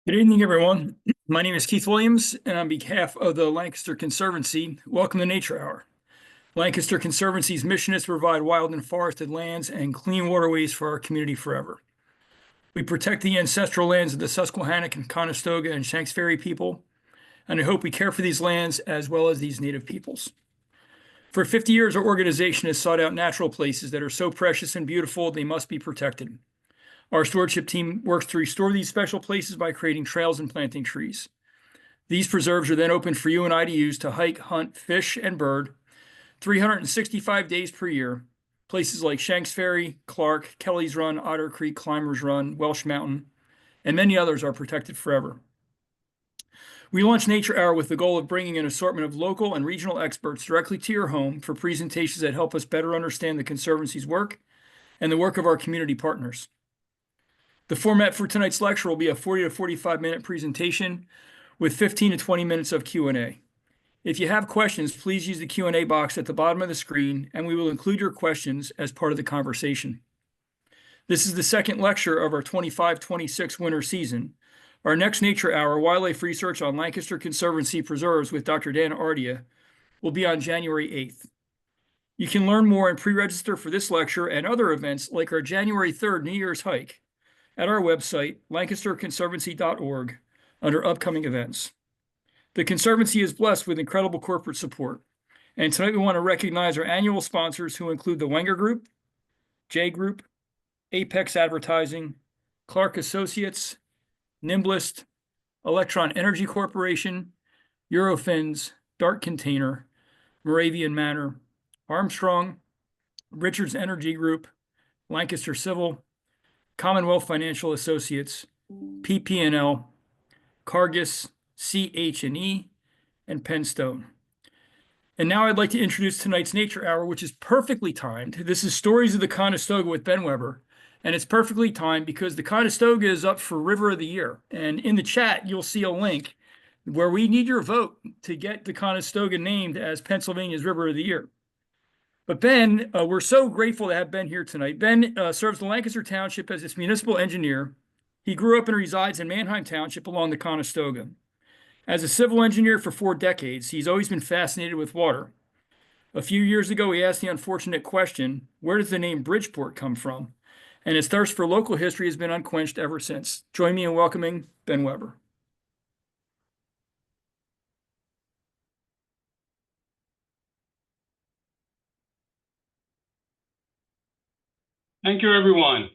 Good evening, everyone. My name is Keith Williams, and on behalf of the Lancaster Conservancy, welcome to Nature Hour. Lancaster Conservancy's mission is to provide wild and forested lands and clean waterways for our community forever. We protect the ancestral lands of the Susquehannock, Conestoga, and Shanks Ferry people, and I hope we care for these lands as well as these native peoples. For 50 years, our organization has sought out natural places that are so precious and beautiful they must be protected. Our stewardship team works to restore these special places by creating trails and planting trees. These preserves are then open for you and I to use to hike, hunt, fish, and bird 365 days per year. Places like Shanks Ferry, Clark, Kelly's Run, Otter Creek, Climbers Run, Welsh Mountain, and many others are protected forever. We launched Nature Hour with the goal of bringing an assortment of local and regional experts directly to your home for presentations that help us better understand the Conservancy's work and the work of our community partners. The format for tonight's lecture will be a 40 to 45-minute presentation with 15 to 20 minutes of Q&A. If you have questions, please use the Q&A box at the bottom of the screen, and we will include your questions as part of the conversation. This is the second lecture of our 25-26 winter season. Our next Nature Hour, Wildlife Research on Lancaster Conservancy Preserves with Dr. Dan Ardea, will be on January 8th. You can learn more and pre-register for this lecture and other events like our January 3rd New Year's hike at our website, lancasterconservancy.org, under upcoming events. The Conservancy is blessed with incredible corporate support, and tonight we want to recognize our annual sponsors who include the Wenger Group, J Group, Apex Advertising, Clark Associates, Nimblist, Electron Energy Corporation, Eurofins, Dark Container, Moravian Manor, Armstrong, Richards Energy Group, Lancaster Civil, Commonwealth Financial Associates, PP&L, Cargis, CH&E, and Penstone. And now I'd like to introduce tonight's Nature Hour, which is perfectly timed. This is Stories of the Conestoga with Ben Weber, and it's perfectly timed because the Conestoga is up for River of the Year. And in the chat, you'll see a link where we need your vote to get the Conestoga named as Pennsylvania's River of the Year. But Ben, we're so grateful to have Ben here tonight. Ben serves the Lancaster Township as its municipal engineer. He grew up and resides in Manheim Township along the Conestoga. As a civil engineer for 4 decades, he's always been fascinated with water. A few years ago, he asked the unfortunate question, where does the name Bridgeport come from? And his thirst for local history has been unquenched ever since. Join me in welcoming Ben Weber. Thank you, everyone.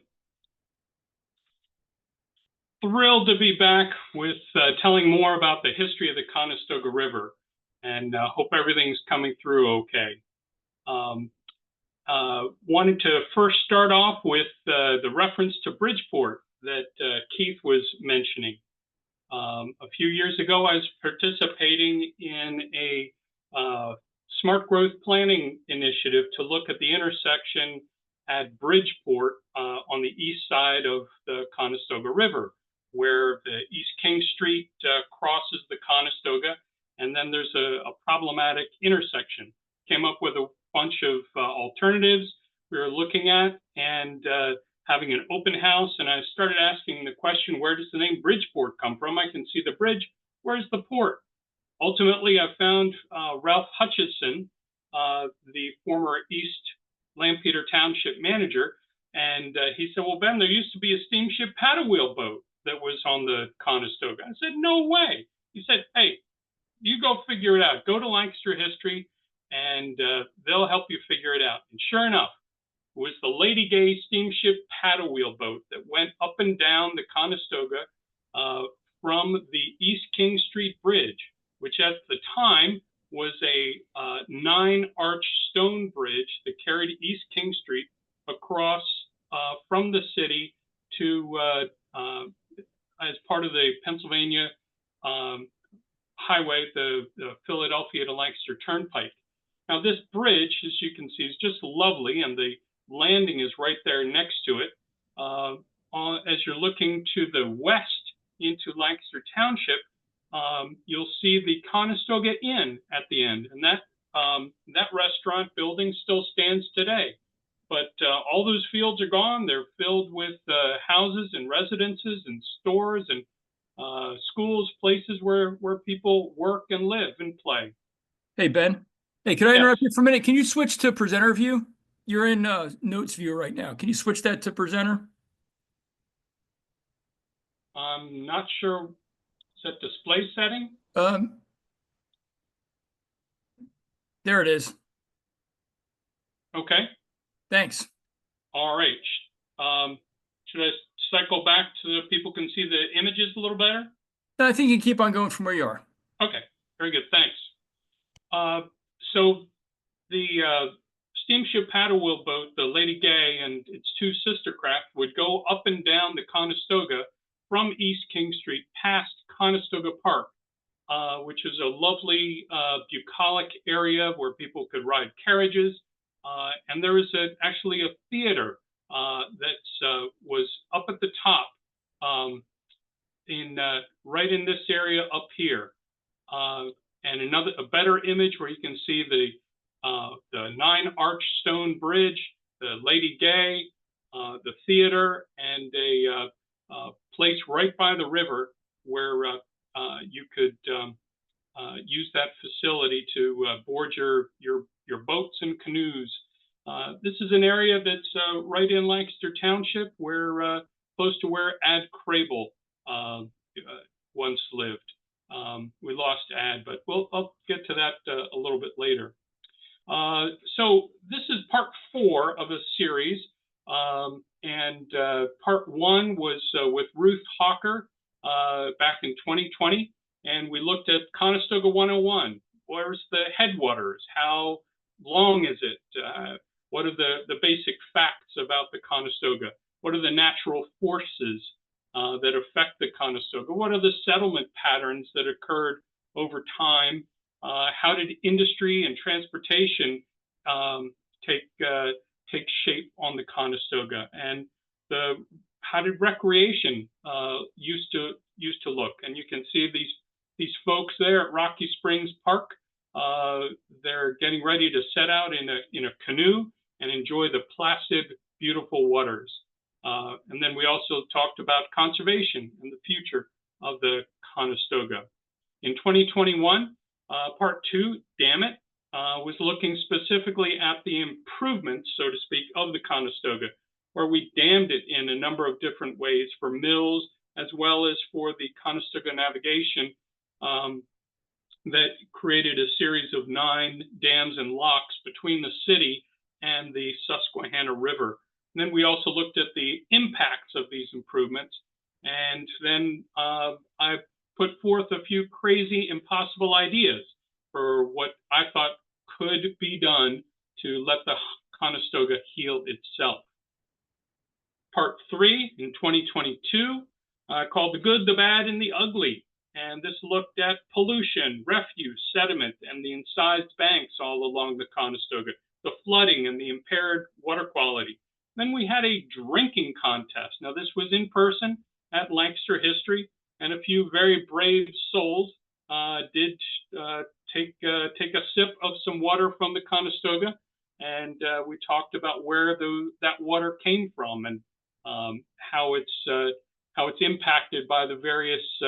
Thrilled to be back with telling more about the history of the Conestoga River, and hope everything's coming through okay. Wanted to first start off with the reference to Bridgeport that Keith was mentioning. A few years ago, I was participating in a smart growth planning initiative to look at the intersection at Bridgeport on the east side of the Conestoga River, where the East King Street crosses the Conestoga, and then there's a problematic intersection. Came up with a bunch of alternatives we were looking at and having an open house, and I started asking the question, where does the name Bridgeport come from? I can see the bridge, where's the port? Ultimately, I found Ralph Hutchison, the former East Lancaster Township manager, and he said, well, Ben, there used to be a steamship paddle wheel boat that was on the Conestoga. I said, no way. He said, hey, you go figure it out. Go to Lancaster History, and they'll help you figure it out. And sure enough, it was the Lady Gay steamship paddle wheel boat that went up and down the Conestoga from the East King Street Bridge, which at the time was a 9-arch stone bridge that carried East King Street across from the city to as part of the Pennsylvania highway, the Philadelphia to Lancaster Turnpike. Now this bridge, as you can see, is just lovely, and the landing is right there next to it. As you're looking to the west into Lancaster Township, you'll see the Conestoga Inn at the end, and that restaurant building still stands today. But all those fields are gone. They're filled with houses and residences and stores, and schools, places where people work and live and play. Hey, Ben. Hey, can I Yes, interrupt you for a minute? Can you switch to presenter view? You're in notes view right now. Can you switch that to presenter? I'm not sure. Is that display setting? Um, there it is. Okay. Thanks. All right. Should I cycle back so that people can see the images a little better? I think you can keep on going from where you are. Okay, very good, thanks. So the steamship paddle wheel boat, the Lady Gay, and its two sister craft would go up and down the Conestoga from East King Street past Conestoga Park, which is a lovely bucolic area where people could ride carriages. And there is actually a theater that was up at the top right in this area up here. And a better image where you can see the 9-arch stone bridge, the Lady Gay, the theater, and a place right by the river where you could use that facility to board your boats and canoes. This is an area that's right in Lancaster Township, where close to where Ad Crable once lived. We lost Ad, but I'll get to that a little bit later. So this is part 4 of a series, and part 1 was with Ruth Hawker back in 2020, and we looked at Conestoga 101. Where's the headwaters? How long is it? What are the basic facts about the Conestoga? What are the natural forces that affect the Conestoga? What are the settlement patterns that occurred over time? How did industry and transportation take shape on the Conestoga? And how did recreation used to look? And you can see these folks there at Rocky Springs Park. They're getting ready to set out in a canoe and enjoy the placid, beautiful waters. And then we also talked about conservation and the future of the Conestoga. In 2021, part 2, Damn It, was looking specifically at the improvements, so to speak, of the Conestoga, where we dammed it in a number of different ways for mills, as well as for the Conestoga navigation that created a series of 9 dams and locks between the city and the Susquehanna River. And then we also looked at the impacts of these improvements. And then I put forth a few crazy, impossible ideas for what I thought could be done to let the Conestoga heal itself. Part 3 in 2022, called The Good, the Bad, and the Ugly. And this looked at pollution, refuse, sediment, and the incised banks all along the Conestoga, the flooding and the impaired water quality. Then we had a drinking contest. Now this was in person at Lancaster History, and a few very brave souls did take a sip of some water from the Conestoga, and we talked about where that water came from and how it's impacted by the various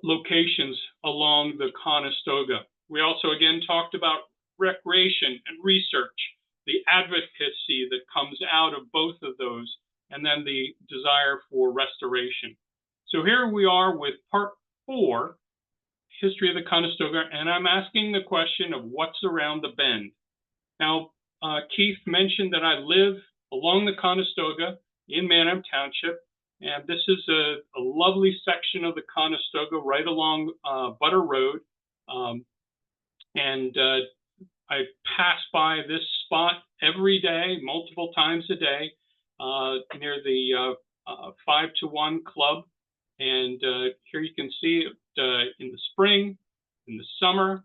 locations along the Conestoga. We also again talked about recreation and research, the advocacy that comes out of both of those, and then the desire for restoration. So here we are with part 4, History of the Conestoga, and I'm asking the question of what's around the bend. Now, Keith mentioned that I live along the Conestoga in Manheim Township, and this is a lovely section of the Conestoga right along Butter Road. I pass by this spot every day, multiple times a day, near the 5 to 1 club. And here you can see it in the spring, in the summer,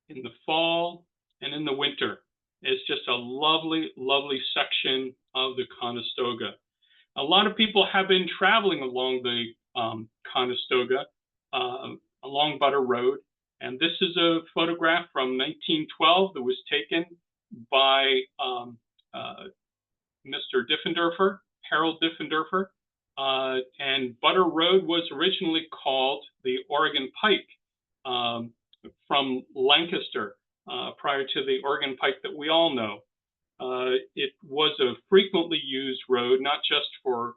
in the fall, and in the winter. It's just a lovely, lovely section of the Conestoga. A lot of people have been traveling along the Conestoga, along Butter Road. And this is a photograph from 1912 that was taken by Mr. Diffenderfer, Harold Diffenderfer, and Butter Road was originally called the Oregon Pike, from Lancaster, prior to the Oregon Pike that we all know. It was a frequently used road, not just for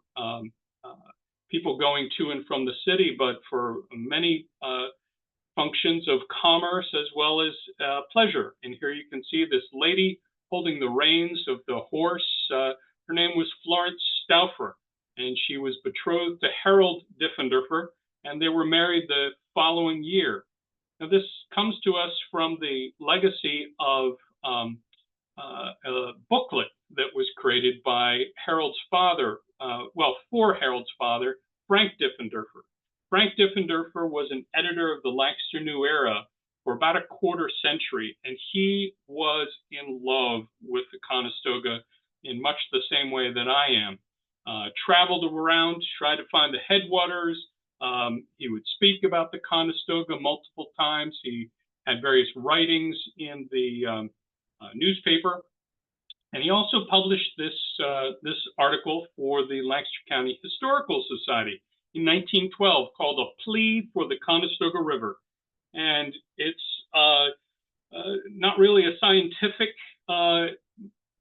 people going to and from the city, but for many functions of commerce as well as pleasure. And here you can see this lady holding the reins of the horse. Her name was Florence Stauffer, and she was betrothed to Harold Diffenderfer, and they were married the following year. Now, this comes to us from the legacy of a booklet that was created by Harold's father, for Harold's father, Frank Diffenderfer. Frank Diffenderfer was an editor of the Lancaster New Era for about a quarter century, and he was in love with the Conestoga in much the same way that I am. Traveled around, tried to find the headwaters. He would speak about the Conestoga multiple times. He had various writings in the newspaper, and he also published this article for the Lancaster County Historical Society in 1912 called "A Plea for the Conestoga River," and it's not really a scientific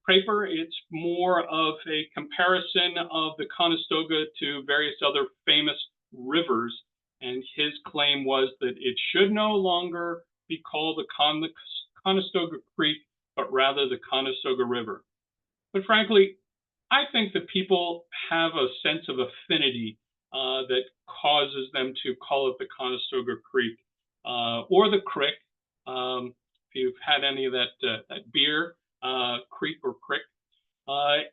paper. It's more of a comparison of the Conestoga to various other famous rivers, and his claim was that it should no longer be called the Conestoga Creek, but rather the Conestoga River. But frankly, I think that people have a sense of affinity that causes them to call it the Conestoga Creek or the Crick. If you've had any of that beer, Creek or Crick.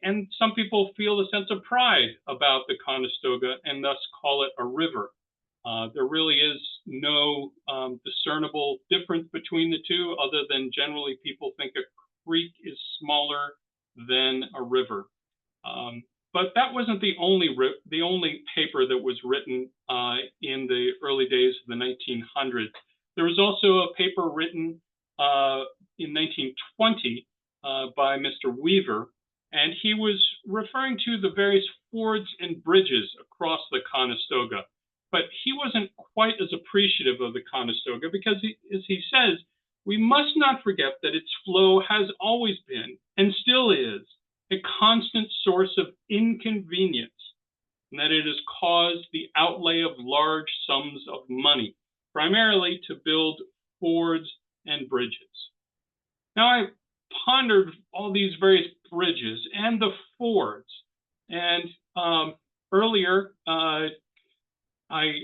And some people feel a sense of pride about the Conestoga and thus call it a river. There really is no discernible difference between the two, other than generally people think a creek is smaller than a river. But that wasn't the only paper that was written in the early days of the 1900s. There was also a paper written in 1920 by Mr. Weaver, and he was referring to the various fords and bridges across the Conestoga. But he wasn't quite as appreciative of the Conestoga because, as he says, we must not forget that its flow has always been, and still is, a constant source of inconvenience, and that it has caused the outlay of large sums of money, primarily to build fords and bridges. Now, I pondered all these various bridges and the fords, and earlier,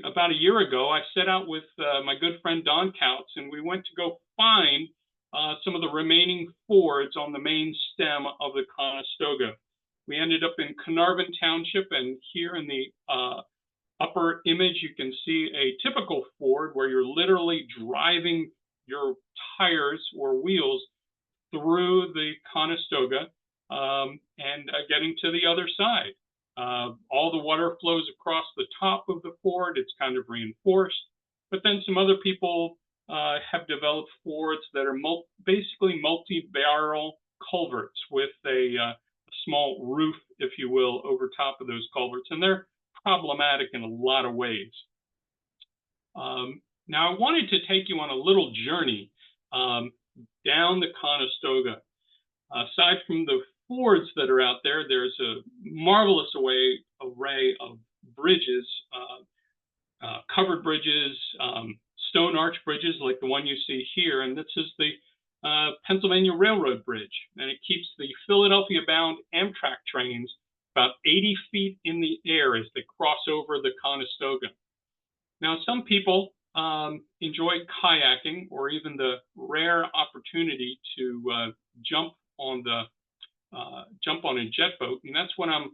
about a year ago, I set out with my good friend Don Couts, and we went to go find some of the remaining fords on the main stem of the Conestoga. We ended up in Manheim Township, and here in the upper image, you can see a typical ford where you're literally driving your tires or wheels through the Conestoga and getting to the other side. All the water flows across the top of the ford. It's kind of reinforced. But then some other people have developed fords that are basically multi-barrel culverts with a small roof, if you will, over top of those culverts. And they're problematic in a lot of ways. Now, I wanted to take you on a little journey down the Conestoga. Aside from the fords that are out there, there's a marvelous array of bridges, covered bridges, stone arch bridges like the one you see here. And this is the Pennsylvania Railroad Bridge, and it keeps the Philadelphia-bound Amtrak trains about 80 feet in the air as they cross over the Conestoga. Now, some people enjoy kayaking, or even the rare opportunity to jump on a jet boat, and that's what I'm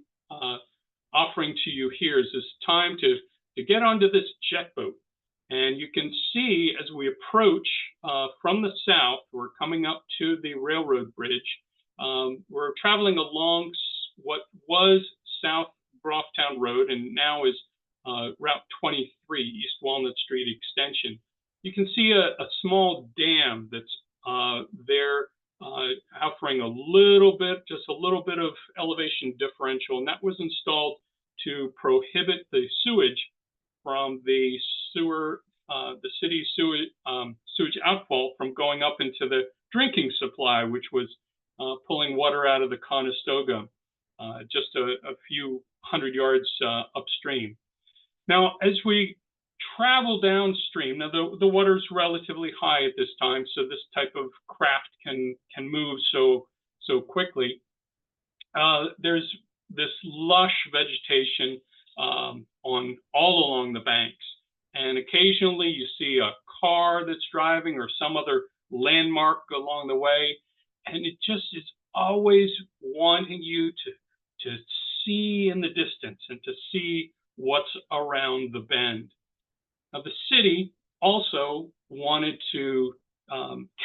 offering to you here is this time to get onto this jet boat. And you can see as we approach from the south, we're coming up to the railroad bridge. We're traveling along what was South Grofftown Road and now is Route 23, East Walnut Street Extension. You can see a small dam that's there offering just a little bit of elevation differential, and that was installed to prohibit the sewage from the city sewage outfall from going up into the drinking supply, which was pulling water out of the Conestoga just a few hundred yards upstream. Now, as we travel downstream, now the water's relatively high at this time, so this type of craft can move so quickly. There's this lush vegetation on all along the banks, and occasionally you see a car that's driving or some other landmark along the way, and it just is always wanting you to see in the distance and to see what's around the bend. Now, the city also wanted to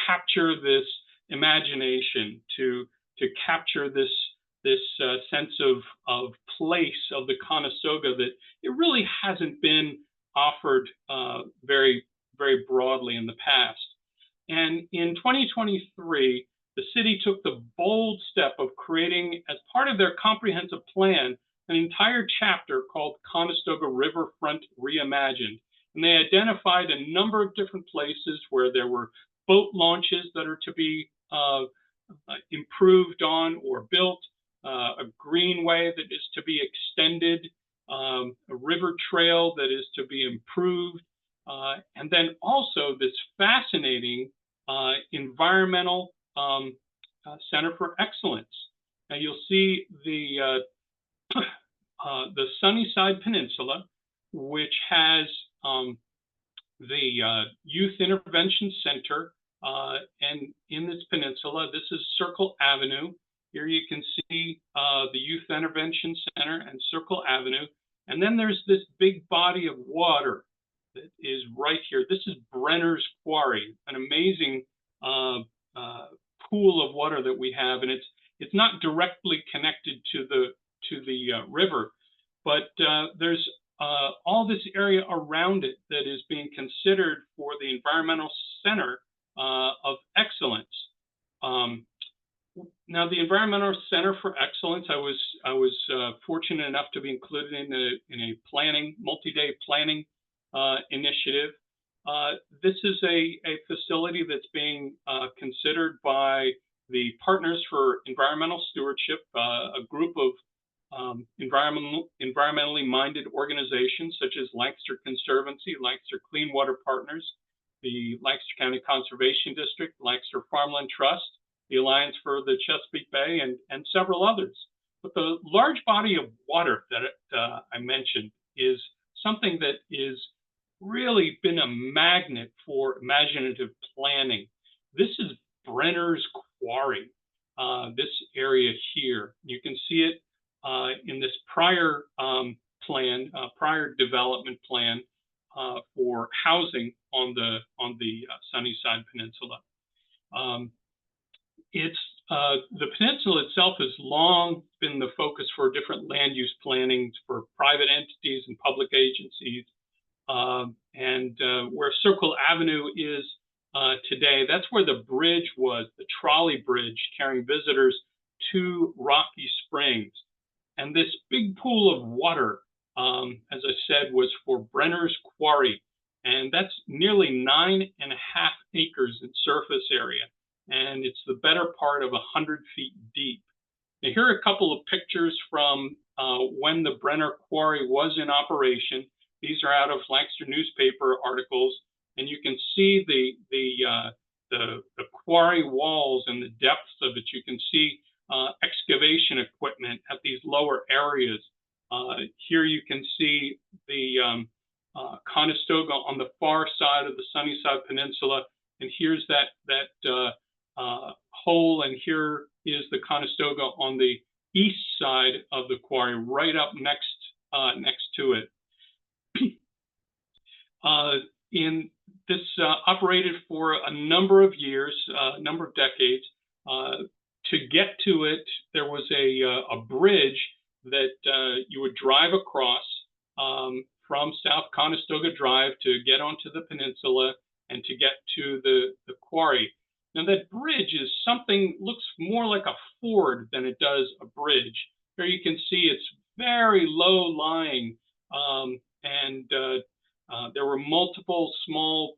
capture this imagination, to capture this sense of place of the Conestoga that it really hasn't been offered very broadly in the past. And in 2023, the city took the bold step of creating, as part of their comprehensive plan, an entire chapter called Conestoga Riverfront Reimagined. And they identified a number of different places where there were boat launches that are to be improved on or built, a greenway that is to be extended, a river trail that is to be improved, and then also this fascinating environmental Center for Excellence. Now you'll see the Sunnyside Peninsula, which has the Youth Intervention Center, and in this peninsula, this is Circle Avenue. Here you can see the Youth Intervention Center and Circle Avenue. And then there's this big body of water that is right here. This is Brenner's Quarry, an amazing pool of water that we have, and it's not directly connected to the river, but there's all this area around it that is being considered for the Environmental Center of Excellence. Now, the Environmental Center for Excellence, I was fortunate enough to be included in a multi-day planning initiative. This is a facility that's being considered by the Partners for Environmental Stewardship, a group of environmentally minded organizations such as Lancaster Conservancy, Lancaster Clean Water Partners, the Lancaster County Conservation District, Lancaster Farmland Trust, the Alliance for the Chesapeake Bay, and several others. But the large body of water that I mentioned is something that is really been a magnet for imaginative planning. This is Brenner's Quarry, this area here. You can see it in this prior prior development plan for housing on the Sunnyside Peninsula. The peninsula itself has long been the focus for different land use plannings for private entities and public agencies. Where Circle Avenue is today, that's where the bridge was, the trolley bridge carrying visitors to Rocky Springs. And this big pool of water, as I said, was for Brenner's Quarry. And that's nearly 9.5 acres in surface area. And it's the better part of 100 feet deep. Now, here are a couple of pictures from when the Brenner Quarry was in operation. These are out of Lancaster newspaper articles, and you can see the quarry walls and the depths of it. You can see excavation equipment at these lower areas. Here you can see the Conestoga on the far side of the Sunnyside Peninsula, and here's that hole, and here is the Conestoga on the east side of the quarry, right up next to it. In this operated for a number of years, a number of decades. To get to it, there was a bridge that you would drive across from South Conestoga Drive to get onto the peninsula and to get to the quarry. Now, that bridge is something, looks more like a ford than it does a bridge. Here you can see it's very low lying, and there were multiple small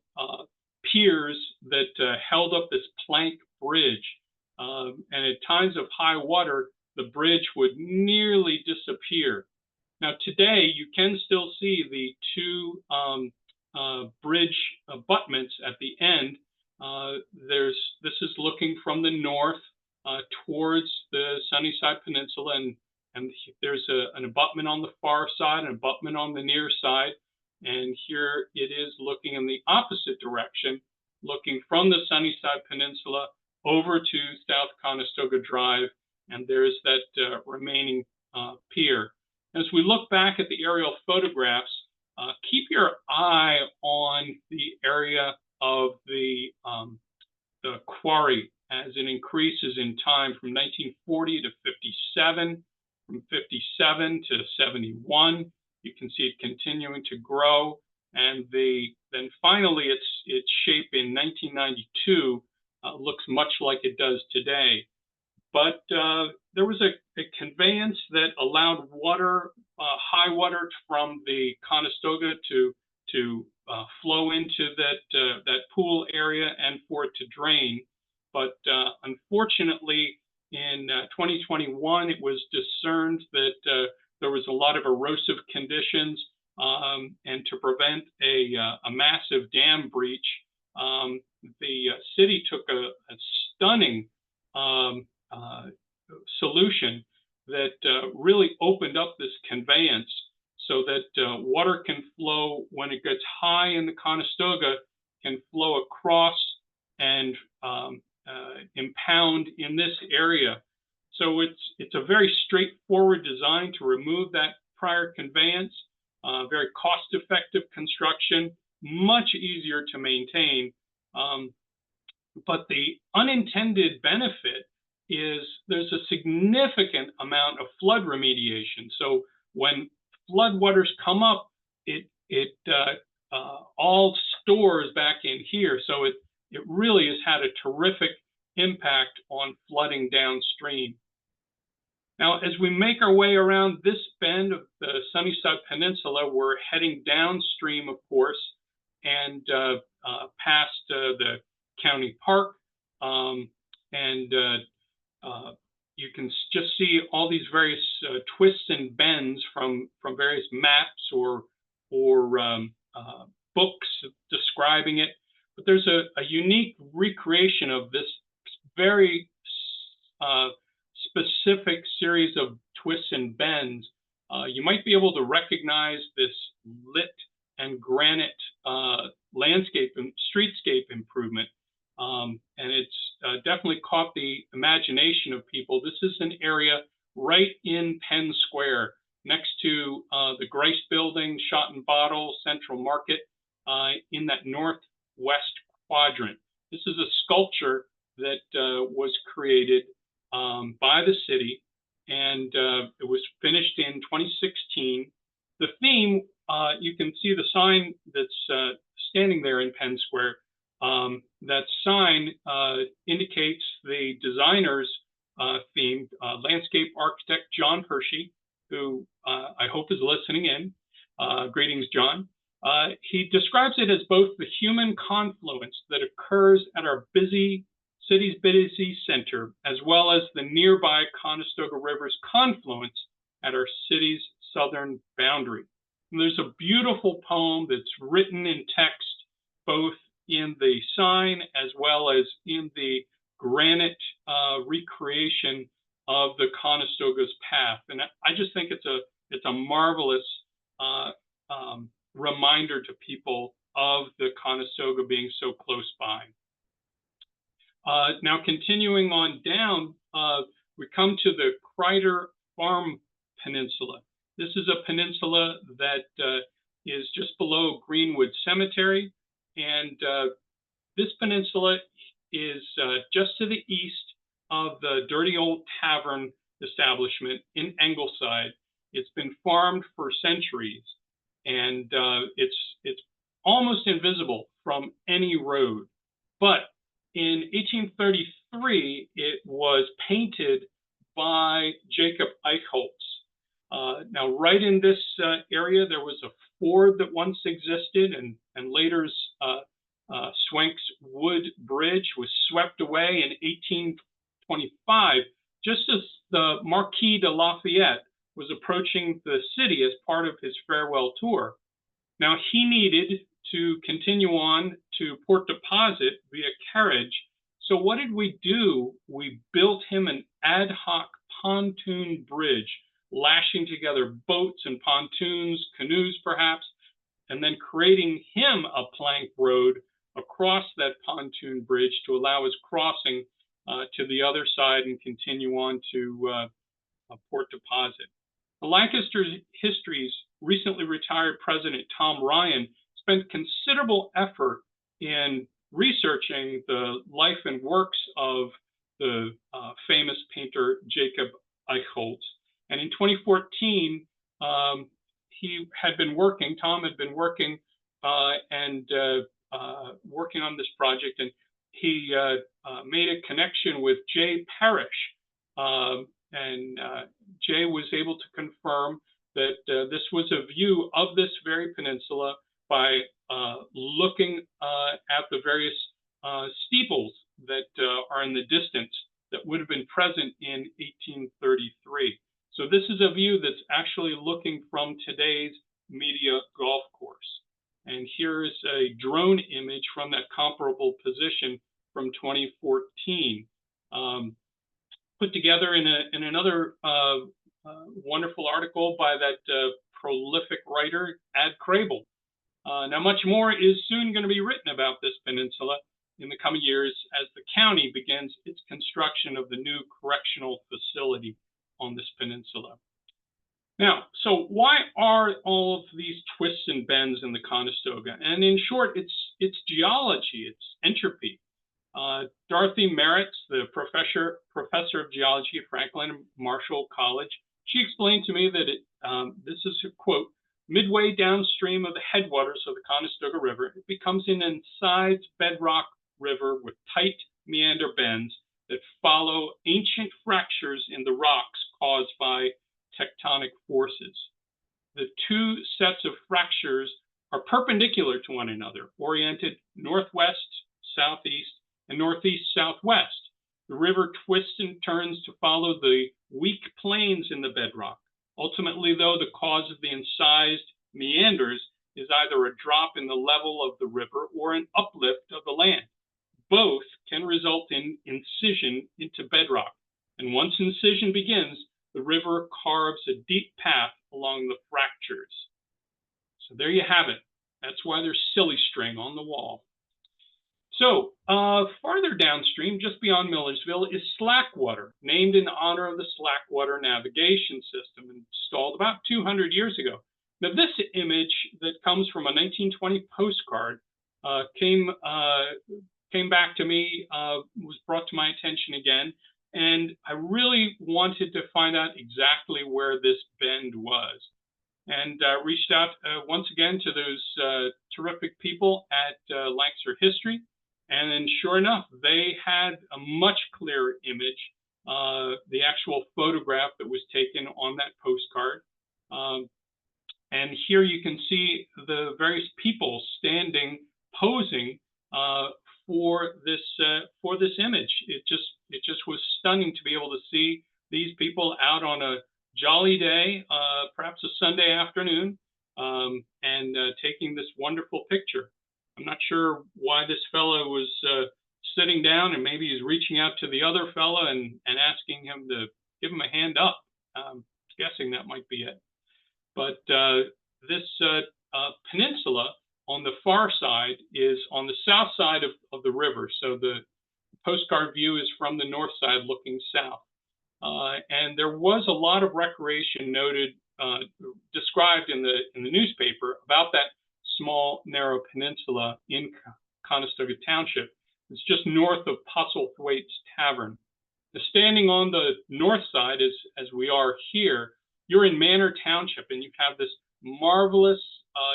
piers that held up this plank bridge. And at times of high water, the bridge would nearly disappear. Now, today, you can still see the two bridge abutments at the end. This is looking from the north towards the Sunnyside Peninsula, and there's an abutment on the far side, an abutment on the near side, and here it is looking in the opposite direction, looking from the Sunnyside Peninsula over to South Conestoga Drive, and there's that remaining pier. As we look back at the aerial photographs, keep your eye on the area of the quarry as it increases in time from 1940 to 57, from 57 to 71. You can see it continuing to grow, and then finally its shape in 1992 looks much like it does today. But there was a conveyance that allowed water, high water from the Conestoga to flow into that pool area and for it to drain. But unfortunately, in 2021, it was discerned that there was a lot of erosive conditions, and to prevent a massive dam breach, the city took a stunning solution that really opened up this conveyance so that water can flow when it gets high in the Conestoga, can flow across and impound in this area. So it's a very straightforward design to remove that prior conveyance, very cost-effective construction, much easier to maintain. But the unintended benefit is there's a significant amount of flood remediation. So when floodwaters come up, it all stores back in here. So it really has had a terrific impact on flooding downstream. Now, as we make our way around this bend of the Sunnyside Peninsula, we're heading downstream, of course, and past the county park, and you can just see all these various twists and bends from various maps or books describing it. But there's a unique recreation of this very specific series of twists and bends. You might be able to recognize this lit and granite landscape and streetscape improvement. And it's definitely caught the imagination of people. This is an area right in Penn Square, next to the Grace Building, Shot and Bottle, Central Market, in that northwest quadrant. This is a sculpture that was created by the city, and it was finished in 2016. The theme, you can see the sign that's standing there in Penn Square. That sign indicates the designer's theme, landscape architect John Hershey, who I hope is listening in. Greetings, John. He describes it as both the human confluence that occurs at our city's busy center, as well as the nearby Conestoga River's confluence at our city's southern boundary. And there's a beautiful poem that's written in text, both in the sign as well as in the granite recreation of the Conestoga's path. And I just think it's a marvelous reminder to people of the Conestoga being so close by. Now, continuing on down, we come to the Kreider Farm Peninsula. This is a peninsula that is just below Greenwood Cemetery, and this peninsula is just to the east of the Dirty Old Tavern establishment in Ingleside. It's been farmed for centuries, and it's almost invisible from any road. But in 1833, it was painted by Jacob Eichholz. Now, right in this area, there was a ford that once existed, and later's Swank's Wood Bridge was swept away in 1825, just as the Marquis de Lafayette was approaching the city as part of his farewell tour. Now, he needed to continue on to Port Deposit via carriage. So what did we do? We built him an ad hoc pontoon bridge, lashing together boats and pontoons, canoes perhaps, and then creating him a plank road across that pontoon bridge to allow his crossing to the other side and continue on to Port Deposit. The Lancaster History's recently retired president, Tom Ryan, spent considerable effort in researching the life and works of the famous painter Jacob Eichholz. And in 2014, Tom had been working on this project, and he made a connection with Jay Parrish. Jay was able to confirm that this was a view of this very peninsula by looking at the various steeples that are in the distance that would have been present in 1833. So this is a view that's actually looking from today's Media Golf Course. And here's a drone image from that comparable position from 2014, put together in another wonderful article by that prolific writer, Ad Crable. Now, much more is soon going to be written about this peninsula in the coming years as the county begins its construction of the new correctional facility on this peninsula. Now, so why are all of these twists and bends in the Conestoga? And in short, it's geology, it's entropy. Dorothy Merritt's, the professor of geology at Franklin and Marshall College, she explained to me that this is a quote, midway downstream of the headwaters of the Conestoga River, it becomes an incised bedrock river with tight meander bends that follow ancient fractures in the rocks caused by tectonic forces. The two sets of fractures are perpendicular to one another, oriented northwest, southeast, and northeast-southwest. The river twists and turns to follow the weak planes in the bedrock. Ultimately, though, the cause of the incised meanders is either a drop in the level of the river or an uplift of the land. Both can result in incision into bedrock. And once incision begins, the river carves a deep path along the fractures. So there you have it. That's why there's silly string on the wall. So farther downstream, just beyond Millersville, is Slackwater, named in honor of the Slackwater navigation system installed about 200 years ago. Now, this image that comes from a 1920 postcard came back to me, was brought to my attention again, and I really wanted to find out exactly where this bend was. And reached out once again to those terrific people at Lancaster History. And then sure enough, they had a much clearer image, the actual photograph that was taken on that postcard. And here you can see the various people standing, posing for this image. It just was stunning to be able to see these people out on a jolly day, perhaps a Sunday afternoon, and taking this wonderful picture. I'm not sure why this fellow was sitting down, and maybe he's reaching out to the other fellow and asking him to give him a hand up. Guessing that might be it. But this peninsula on the far side is on the south side of the river. So the postcard view is from the north side looking south. And there was a lot of recreation noted, described in the newspaper about that small, narrow peninsula in Conestoga Township. It's just north of Postlethwaite's Tavern. Now, standing on the north side, as we are here, you're in Manheim Township, and you have this marvelous,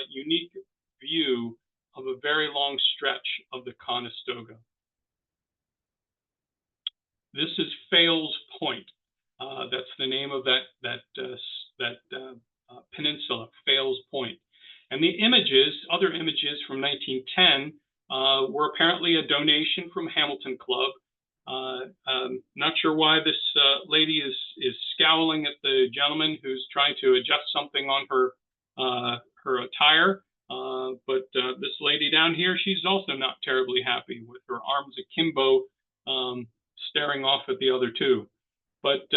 unique view of a very long stretch of the Conestoga. This is Fales Point. That's the name of that other images from 1910 were apparently a donation from Hamilton Club. Not sure why this lady is scowling at the gentleman who's trying to adjust something on her attire. But this lady down here, she's also not terribly happy with her arms akimbo, staring off at the other two. But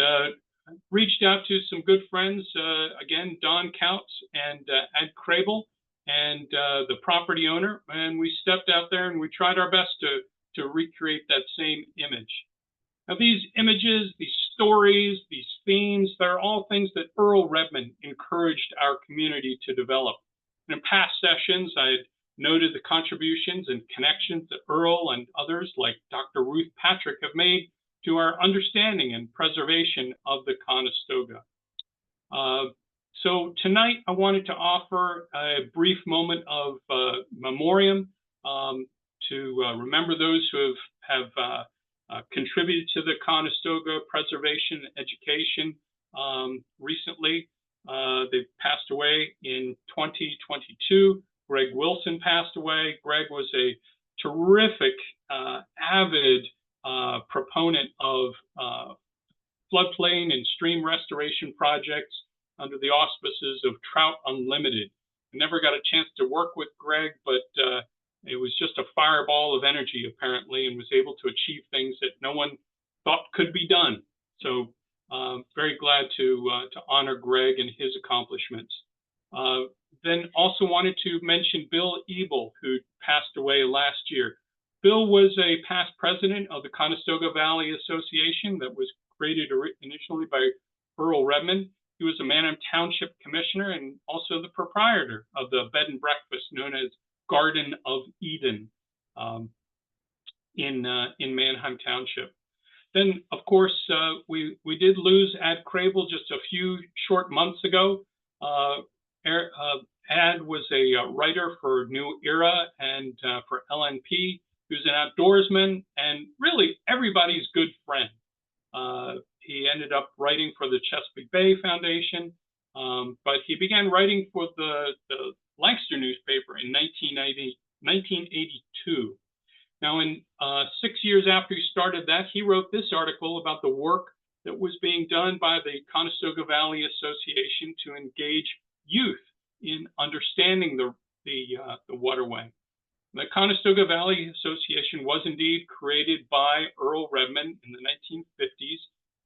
reached out to some good friends, again, Don Kautz and Ed Crable, and the property owner, and we stepped out there and we tried our best to recreate that same image. Now, these images, these stories, these themes, they're all things that Earl Redman encouraged our community to develop. In past sessions, I had noted the contributions and connections that Earl and others like Dr. Ruth Patrick have made to our understanding and preservation of the Conestoga. So tonight, I wanted to offer a brief moment of memoriam to remember those who have contributed to the Conestoga preservation and education recently. They've passed away in 2022. Greg Wilson passed away. Greg was a terrific, avid proponent of floodplain and stream restoration projects under the auspices of Trout Unlimited. I never got a chance to work with Greg, but it was just a fireball of energy, apparently, and was able to achieve things that no one thought could be done. So very glad to honor Greg and his accomplishments. Then also wanted to mention Bill Ebel, who passed away last year. Bill was a past president of the Conestoga Valley Association that was created initially by Earl Redman. He was a Manheim Township commissioner and also the proprietor of the bed and breakfast known as Garden of Eden in Manheim Township. Then, of course, we did lose Ad Crable just a few short months ago. Ad was a writer for New Era and for LNP. He was an outdoorsman and really everybody's good friend. He ended up writing for the Chesapeake Bay Foundation, but he began writing for the Lancaster newspaper in 1982. Now, in 6 years after he started that, he wrote this article about the work that was being done by the Conestoga Valley Association to engage youth in understanding the waterway. The Conestoga Valley Association was indeed created by Earl Redman in the 1950s,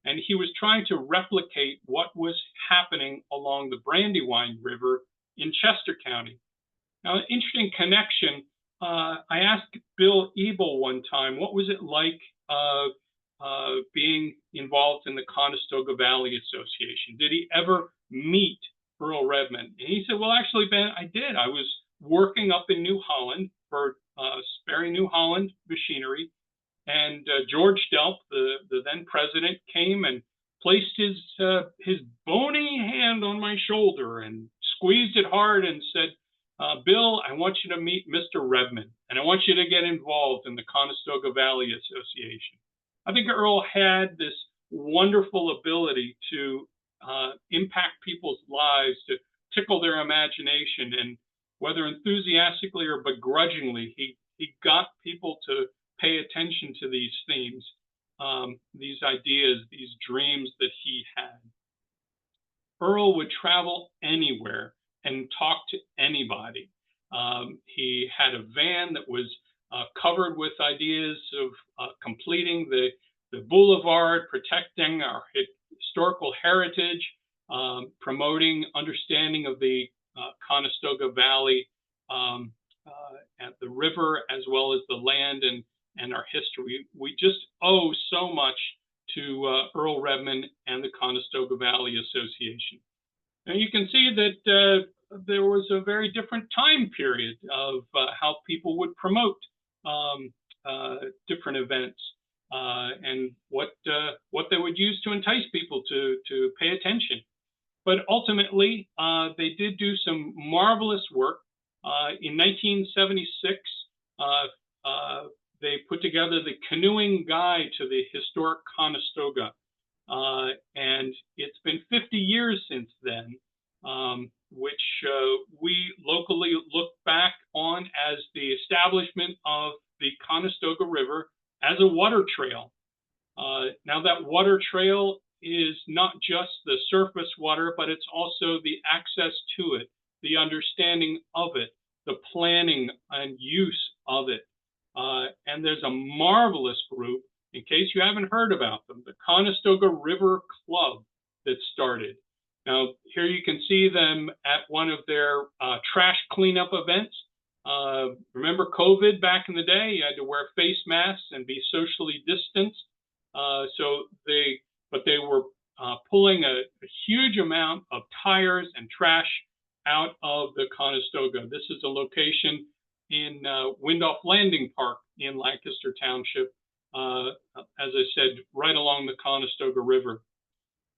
and he was trying to replicate what was happening along the Brandywine River in Chester County. Now, an interesting connection, I asked Bill Ebel one time, what was it like being involved in the Conestoga Valley Association? Did he ever meet Earl Redman? And he said, well, actually, Ben, I did. I was working up in New Holland for Sperry New Holland Machinery, and George Delp, the then president, came and placed his bony hand on my shoulder and squeezed it hard and said, Bill, I want you to meet Mr. Redman, and I want you to get involved in the Conestoga Valley Association. I think Earl had this wonderful ability to impact people's lives, to tickle their imagination, and whether enthusiastically or begrudgingly, he got people to pay attention to these themes, these ideas, these dreams that he had. Earl would travel anywhere and talk to anybody. He had a van that was covered with ideas of completing the boulevard, protecting our historical heritage, promoting understanding of the Conestoga Valley at the river, as well as the land and our history. We just owe so much to Earl Redman and the Conestoga Valley Association. And you can see that there was a very different time period of how people would promote different events and what they would use to entice people to pay attention. But ultimately, they did do some marvelous work. In 1976, they put together the Canoeing Guide to the Historic Conestoga. And it's been 50 years since then. which we locally look back on as the establishment of the Conestoga River as a water trail. Now that water trail is not just the surface water, but it's also the access to it, the understanding of it, the planning and use of it. And there's a marvelous group, in case you haven't heard about them, the Conestoga River Club that started. Now, here you can see them at one of their trash cleanup events. Remember COVID back in the day? You had to wear face masks and be socially distanced. But they were pulling a huge amount of tires and trash out of the Conestoga. This is a location in Windolph Landing Park in Lancaster Township, as I said, right along the Conestoga River.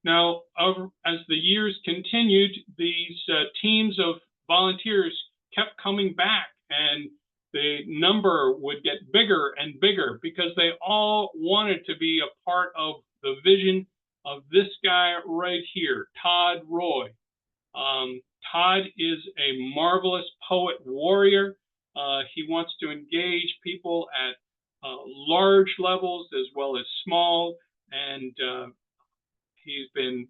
Now, as the years continued, these teams of volunteers kept coming back, and the number would get bigger and bigger because they all wanted to be a part of the vision of this guy right here, Todd Roy. Todd is a marvelous poet warrior. He wants to engage people at large levels as well as small, and he's been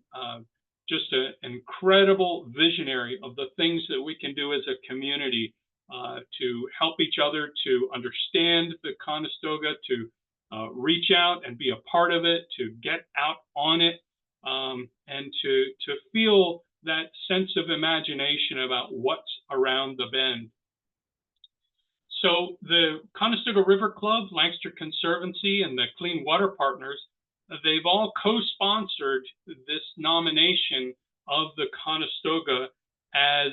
just an incredible visionary of the things that we can do as a community to help each other to understand the Conestoga, to reach out and be a part of it, to get out on it, and to feel that sense of imagination about what's around the bend. So the Conestoga River Club, Lancaster Conservancy, and the Clean Water Partners, they've all co-sponsored this nomination of the Conestoga as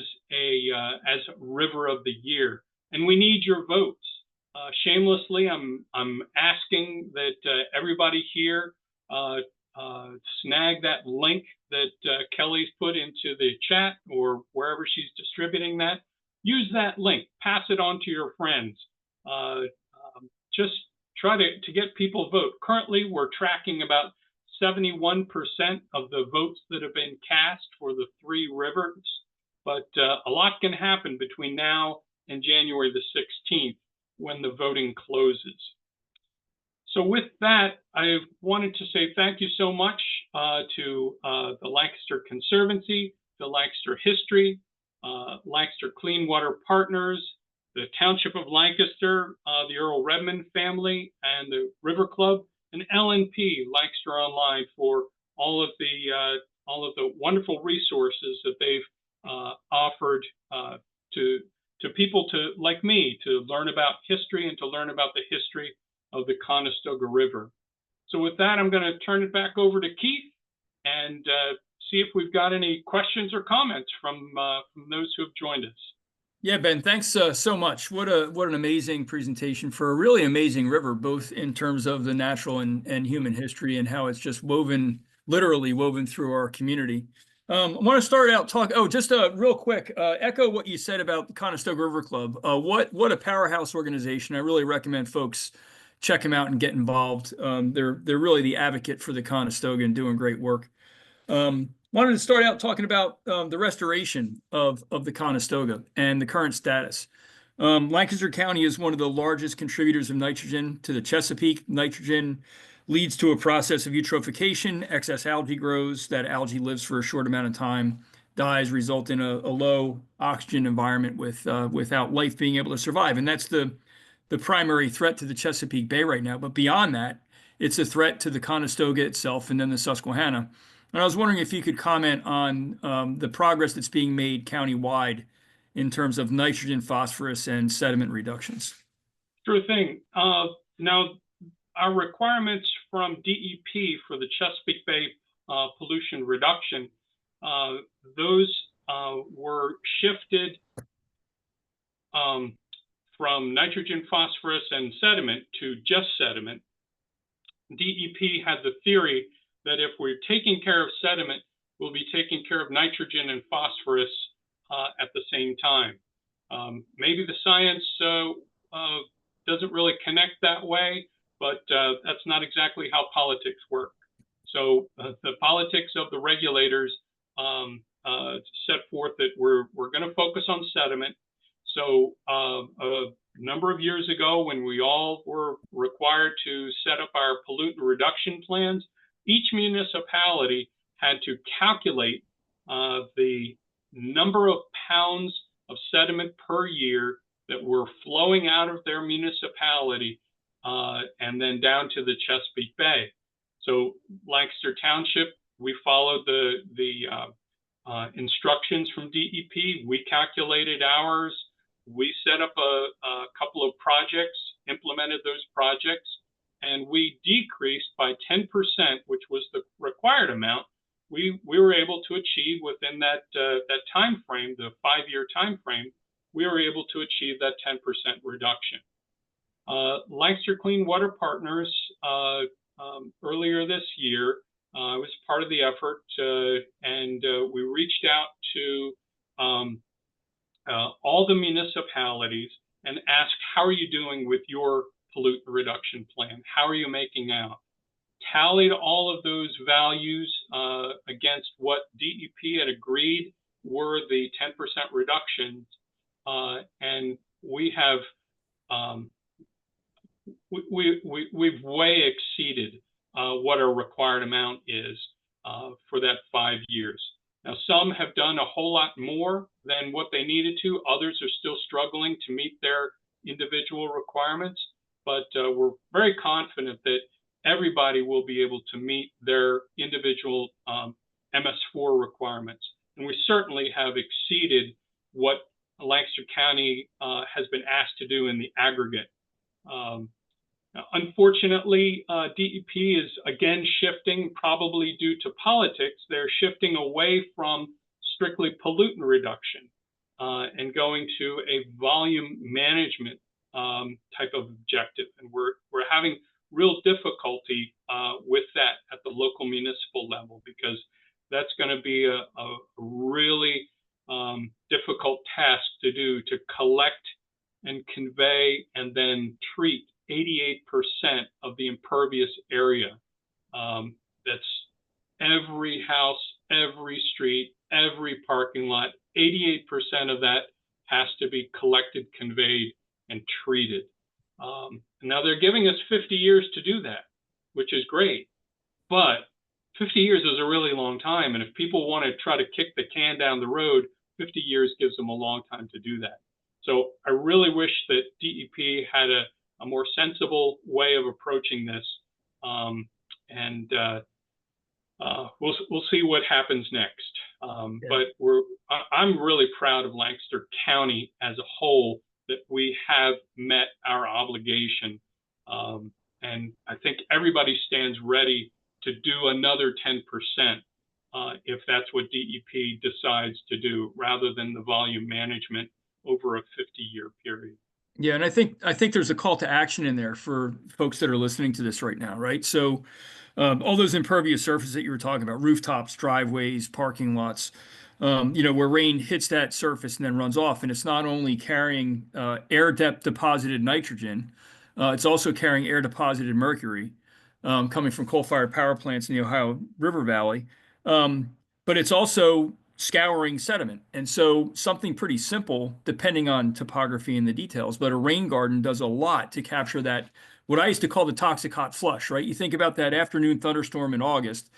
River of the Year, and we need your votes. Shamelessly, I'm asking that everybody here snag that link that Kelly's put into the chat or wherever she's distributing that. Use that link, pass it on to your friends. Just try to get people vote. Currently, we're tracking about 71% of the votes that have been cast for the three rivers, but a lot can happen between now and January the 16th when the voting closes. So with that, I wanted to say thank you so much to the Lancaster Conservancy, the Lancaster History, Lancaster Clean Water Partners, the Township of Lancaster, the Earl Redmond family, and the River Club, and LNP, Lancaster Online, for all of the wonderful resources that they've offered to people like me to learn about history and to learn about the history of the Conestoga River. So with that, I'm going to turn it back over to Keith and see if we've got any questions or comments from those who have joined us. Yeah, Ben, thanks so much. What an amazing presentation for a really amazing river, both in terms of the natural and human history and how it's just literally woven through our community. I want to start out just real quick, echo what you said about the Conestoga River Club. What a powerhouse organization. I really recommend folks check them out and get involved. They're really the advocate for the Conestoga and doing great work. Wanted to start out talking about the restoration of the Conestoga and the current status. Lancaster County is one of the largest contributors of nitrogen to the Chesapeake. Nitrogen leads to a process of eutrophication. Excess algae grows. That algae lives for a short amount of time, dies, result in a low oxygen environment without life being able to survive. And that's the primary threat to the Chesapeake Bay right now. But beyond that, it's a threat to the Conestoga itself and then the Susquehanna. And I was wondering if you could comment on the progress that's being made countywide in terms of nitrogen, phosphorus, and sediment reductions. Sure thing. Now, our requirements from DEP for the Chesapeake Bay pollution reduction, those were shifted from nitrogen, phosphorus, and sediment to just sediment. DEP had the theory that if we're taking care of sediment, we'll be taking care of nitrogen and phosphorus at the same time. Maybe the science doesn't really connect that way, but that's not exactly how politics work. So the politics of the regulators set forth that we're going to focus on sediment. So a number of years ago, when we all were required to set up our pollutant reduction plans, each municipality had to calculate the number of pounds of sediment per year that were flowing out of their municipality and then down to the Chesapeake Bay. So Lancaster Township, we followed the instructions from DEP. We calculated ours. We set up a couple of projects, implemented those projects, and we decreased by 10%, which was the required amount. We were able to achieve within that time frame, the 5-year time frame, we were able to achieve that 10% reduction. Lancaster Clean Water Partners earlier this year was part of the effort, and we reached out to all the municipalities and asked, how are you doing with your pollutant reduction plan? How are you making out? Tallied all of those values against what DEP had agreed were the 10% reductions, and we have we've way exceeded what our required amount is for that 5 years. Now, some have done a whole lot more than what they needed to. Others are still struggling to meet their individual requirements, but we're very confident that everybody will be able to meet their individual MS4 requirements. And we certainly have exceeded what Lancaster County has been asked to do in the aggregate. Unfortunately, DEP is again shifting, probably due to politics. They're shifting away from strictly pollutant reduction and going to a volume management type of objective. And we're having real difficulty with that at the local municipal level, because that's going to be a really difficult task to do, to collect and convey and then treat 88% of the impervious area. That's every house, every street, every parking lot. 88% of that has to be collected, conveyed, and treated. Now they're giving us 50 years to do that, which is great, but 50 years is a really long time. And if people want to try to kick the can down the road, 50 years gives them a long time to do that. So I really wish that DEP had a more sensible way of approaching this, and we'll see what happens next. But I'm really proud of Lancaster County as a whole, that we have met our obligation, and I think everybody stands ready to do another 10% if that's what DEP decides to do, rather than the volume management over a 50-year period. Yeah, and I think there's a call to action in there for folks that are listening to this right now, right? So all those impervious surfaces that you were talking about, rooftops, driveways, parking lots, where rain hits that surface and then runs off, and it's not only carrying air depth deposited nitrogen, it's also carrying air deposited mercury coming from coal-fired power plants in the Ohio River Valley, but it's also scouring sediment. And so something pretty simple, depending on topography and the details, but a rain garden does a lot to capture that, what I used to call the toxic hot flush, right? You think about that afternoon thunderstorm in August,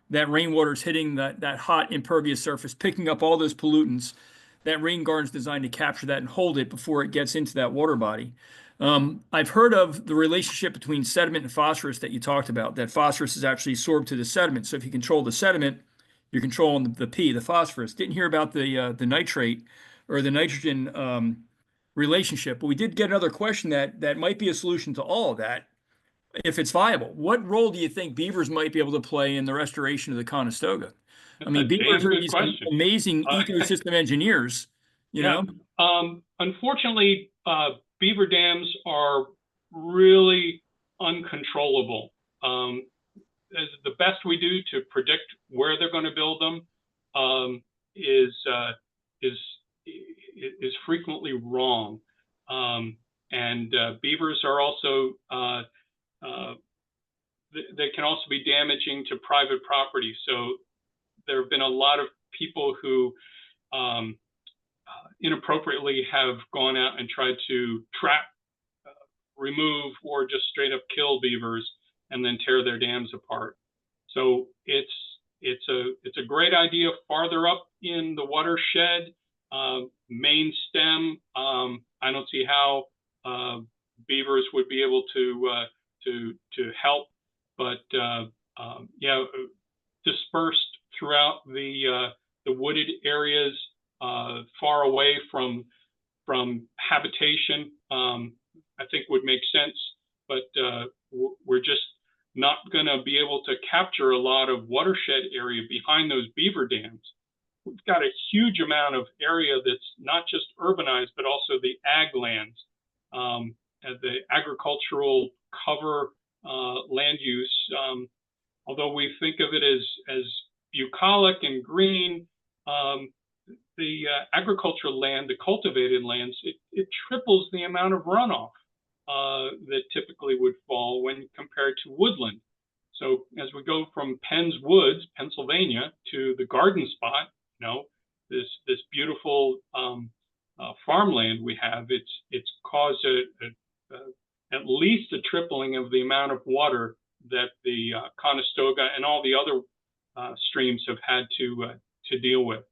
that rainwater is hitting that hot impervious surface, picking up all those pollutants. That rain garden is designed to capture that and hold it before it gets into that water body. I've heard of the relationship between sediment and phosphorus that you talked about, that phosphorus is actually sorbed to the sediment. So if you control the sediment, you're controlling the phosphorus. Didn't hear about the nitrate or the nitrogen relationship, but we did get another question that might be a solution to all of that, if it's viable. What role do you think beavers might be able to play in the restoration of the Conestoga? I mean, beavers are these amazing ecosystem engineers, you know? Unfortunately, beaver dams are really uncontrollable. The best we do to predict where they're going to build them is frequently wrong. And beavers are also they can also be damaging to private property. So there have been a lot of people who inappropriately have gone out and tried to trap, remove, or just straight up kill beavers and then tear their dams apart. So it's a great idea farther up in the watershed, main stem. I don't see how beavers would be able to help, but yeah, dispersed throughout the wooded areas, far away from habitation, I think would make sense. But we're just not going to be able to capture a lot of watershed area behind those beaver dams. We've got a huge amount of area that's not just urbanized, but also the ag lands, the agricultural cover land use. Although we think of it as bucolic and green, the agricultural land, the cultivated lands, it triples the amount of runoff that typically would fall when compared to woodland. So as we go from Penn's Woods, Pennsylvania, to the garden spot, this beautiful farmland we have, it's caused at least a tripling of the amount of water that the Conestoga and all the other streams have had to deal with.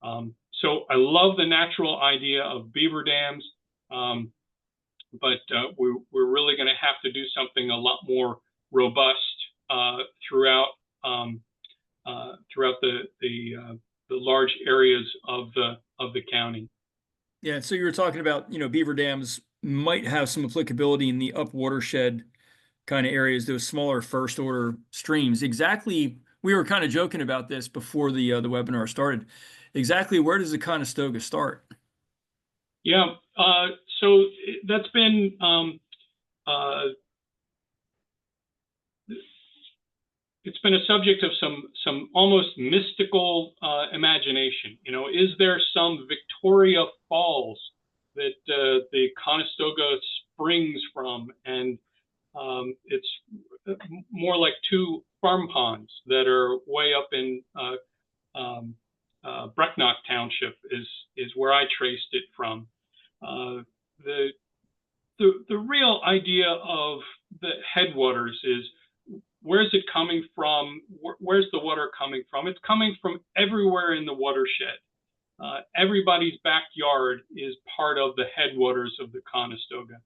So I love the natural idea of beaver dams, but we're really going to have to do something a lot more robust throughout the large areas of the county. Yeah, so you were talking about, beaver dams might have some applicability in the up watershed kind of areas, those smaller first order streams. Exactly, we were kind of joking about this before the webinar started. Exactly, where does the Conestoga start? Yeah, so that's been it's been a subject of some almost mystical imagination. Is there some Victoria Falls that the Conestoga springs from, and it's more like two farm ponds that are way up in Brecknock Township is where I traced it from. The real idea of the headwaters is, where's it coming from? Where's the water coming from? It's coming from everywhere in the watershed. Everybody's backyard is part of the headwaters of the Conestoga.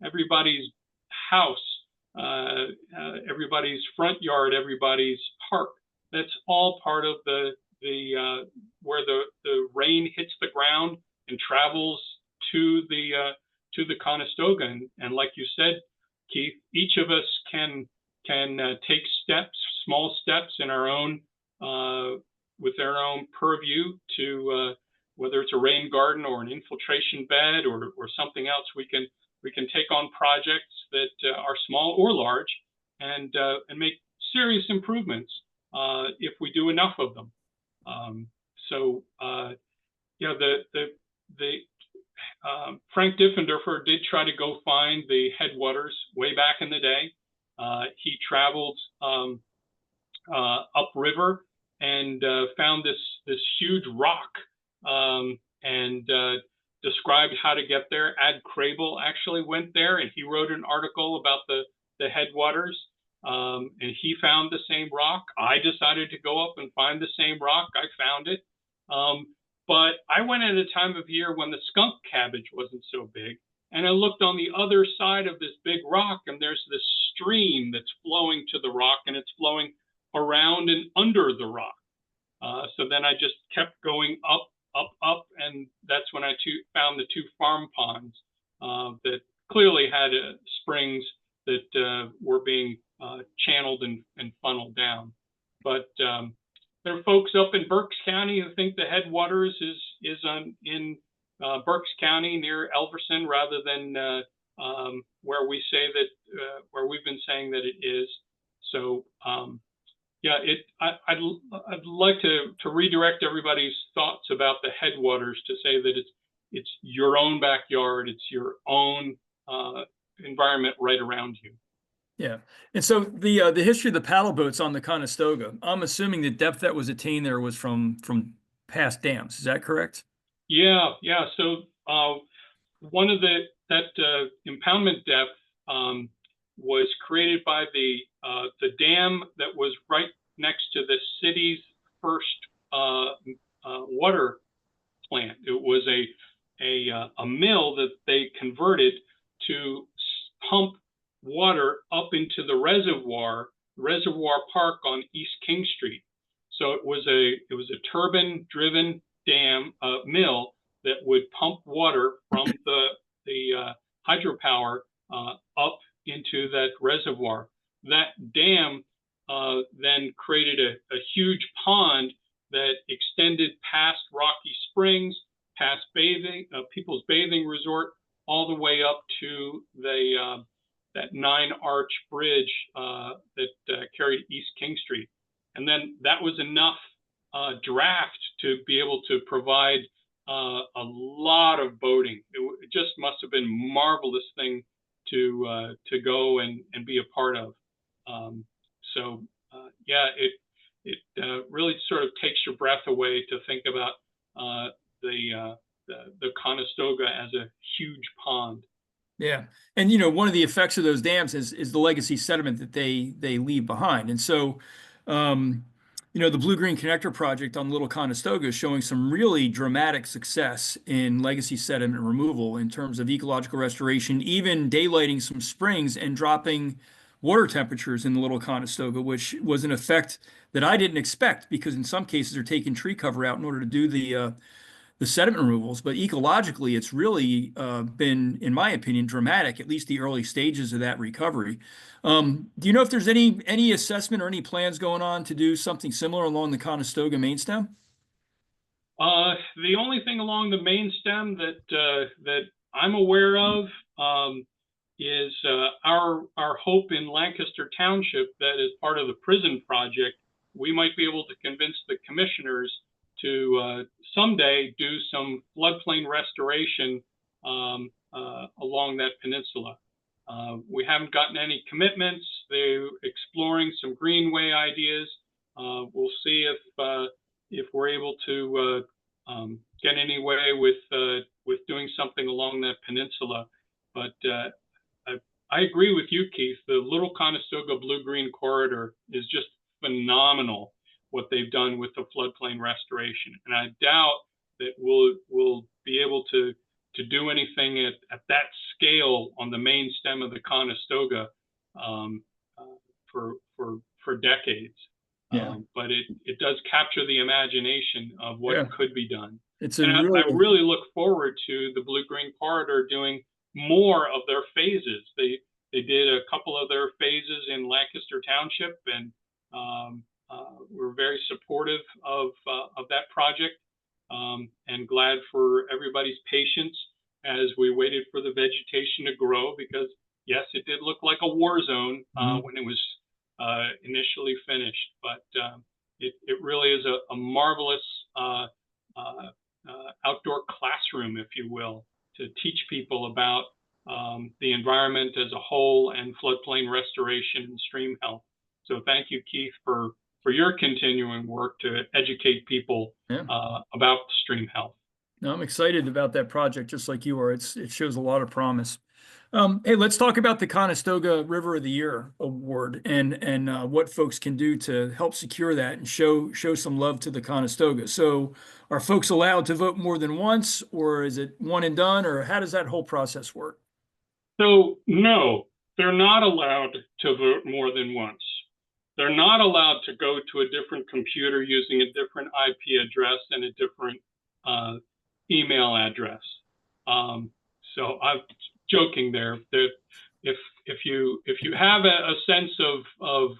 Everybody's house, everybody's front yard, everybody's park. That's all part of the where the rain hits the ground and travels to the Conestoga. And like you said, Keith, each of us can take small steps in our own with our own purview to whether it's a rain garden or an infiltration bed or something else. We can take on projects that are small or large and make serious improvements if we do enough of them. Frank Diffenderfer did try to go find the headwaters way back in the day. He traveled upriver and found this huge rock and described how to get there. Ad Crable actually went there and he wrote an article about the headwaters, and he found the same rock. I decided to go up and find the same rock. I found it. But I went at a time of year when the skunk cabbage wasn't so big. And I looked on the other side of this big rock, and there's this stream that's flowing to the rock, and it's flowing around and under the rock. So then I just kept going up, and that's when I found the two farm ponds that clearly had springs that were being channeled and funneled down. But there are folks up in Berks County who think the headwaters is in Berks County near Elverson rather than where we say that where we've been saying that it is. So yeah, I'd like to redirect everybody's thoughts about the headwaters to say that it's your own backyard, it's your own environment right around you. Yeah. And so the history of the paddle boats on the Conestoga, I'm assuming the depth that was attained there was from past dams. Is that correct? Yeah, yeah. So one of that impoundment depth was created by the dam that was right next to the city's first water plant. It was a mill that they converted to pump water up into the Reservoir Park on East King Street. So it was a turbine driven dam mill that would pump water from the hydropower up into that reservoir. That dam then created a huge pond that extended past Rocky Springs, past people's bathing resort, all the way up to that 9-arch bridge that carried East King Street. And then that was enough draft to be able to provide a lot of boating. It just must have been a marvelous thing to go and be a part of. So yeah, it really sort of takes your breath away to think about the Conestoga as a huge pond. Yeah. And one of the effects of those dams is the legacy sediment that they leave behind. And so um, the Blue Green Connector project on Little Conestoga is showing some really dramatic success in legacy sediment removal in terms of ecological restoration, even daylighting some springs and dropping water temperatures in the Little Conestoga, which was an effect that I didn't expect because in some cases they're taking tree cover out in order to do the sediment removals, but ecologically, it's really been, in my opinion, dramatic, at least the early stages of that recovery. Do you know if there's any assessment or any plans going on to do something similar along the Conestoga main stem? The only thing along the main stem that I'm aware of is our hope in Lancaster Township that as part of the prison project, we might be able to convince the commissioners to someday do some floodplain restoration along that peninsula. We haven't gotten any commitments. They're exploring some greenway ideas. We'll see if we're able to get anywhere with doing something along that peninsula. But I agree with you, Keith. The Little Conestoga Blue-Green Corridor is just phenomenal what they've done with the floodplain restoration. And I doubt that we'll be able to do anything at that scale on the main stem of the Conestoga for decades. Yeah. But it does capture the imagination of what could be done. It's and I really look forward to the Blue-Green Corridor doing more of their phases. They did a couple of their phases in Lancaster Township, and we're very supportive of that project, and glad for everybody's patience as we waited for the vegetation to grow, because yes, it did look like a war zone when it was initially finished, but it really is a marvelous outdoor classroom, if you will, to teach people about the environment as a whole and floodplain restoration and stream health. So thank you, Keith, for your continuing work to educate people about stream health. No, I'm excited about that project, just like you are. It shows a lot of promise. Hey, let's talk about the Conestoga River of the Year award and what folks can do to help secure that and show some love to the Conestoga. So, are folks allowed to vote more than once, or is it one and done, or how does that whole process work? So, no, they're not allowed to vote more than once. They're not allowed to go to a different computer using a different IP address and a different email address. So I'm joking there. That if you have a sense of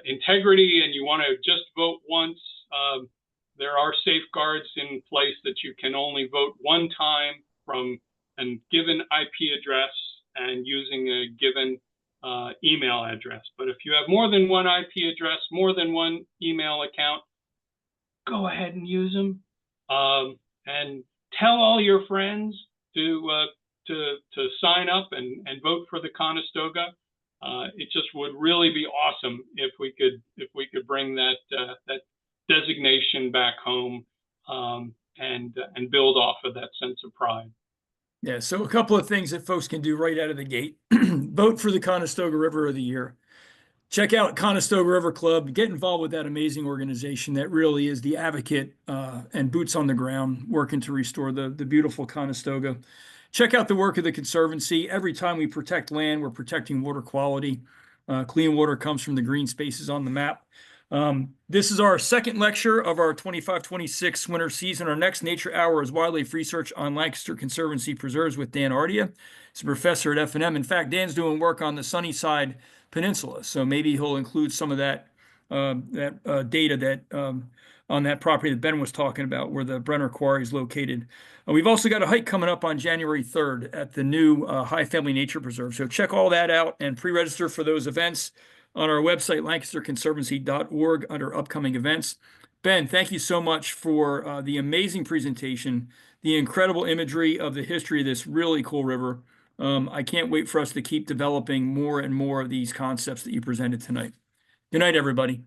integrity and you want to just vote once, there are safeguards in place that you can only vote one time from a given IP address and using a given email address. But if you have more than one IP address, more than one email account, go ahead and use them, and tell all your friends to sign up and vote for the Conestoga. it just would really be awesome if we could bring that designation back home, and build off of that sense of pride. Yeah, so a couple of things that folks can do right out of the gate. Vote for the Conestoga River of the Year. Check out Conestoga River Club. Get involved with that amazing organization that really is the advocate and boots on the ground working to restore the beautiful Conestoga. Check out the work of the Conservancy. Every time we protect land, we're protecting water quality. Clean water comes from the green spaces on the map. This is our second lecture of our 25-26 winter season. Our next Nature Hour is Wildlife Research on Lancaster Conservancy Preserves with Dan Ardia. He's a professor at F&M. In fact, Dan's doing work on the Sunnyside Peninsula, so maybe he'll include some of that data that on that property that Ben was talking about, where the Brenner Quarry is located. We've also got a hike coming up on January 3rd at the new High Family Nature Preserve. So check all that out and pre-register for those events on our website, lancasterconservancy.org, under upcoming events. Ben, thank you so much for the amazing presentation, the incredible imagery of the history of this really cool river. I can't wait for us to keep developing more and more of these concepts that you presented tonight. Good night, everybody.